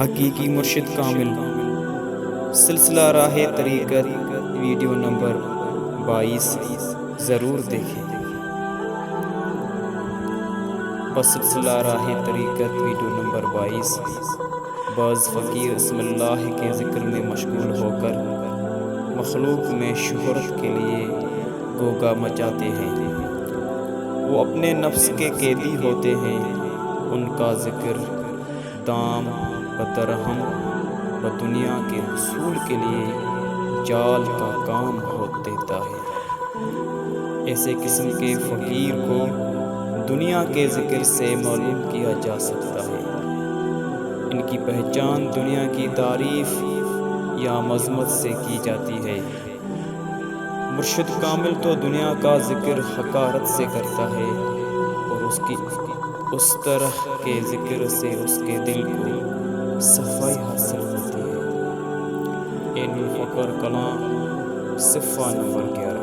حقیقی مرشد کامل سلسلہ راہ طریقت ویڈیو نمبر 22 ضرور دیکھیں۔ بس سلسلہ راہ طریقت ویڈیو نمبر 22 بعض فقیر اسم اللہ کے ذکر میں مشغول ہو کر مخلوق میں شہرت کے لیے گوگا مچاتے ہیں۔ وہ اپنے نفس کے قیدی ہوتے ہیں، ان کا ذکر دام و درہم و دنیا کے حصول کے لیے جال کا کام ہو دیتا ہے۔ ایسے قسم کے فقیر کو دنیا کے ذکر سے معلوم کیا جا سکتا ہے۔ ان کی پہچان دنیا کی تعریف یا مذمت سے کی جاتی ہے۔ مرشد کامل تو دنیا کا ذکر حقارت سے کرتا ہے اور اس طرح کے ذکر سے اس کے دل کو صفائی حاصل ہوتی ہے۔ الفقر کلام صفحہ نمبر 11۔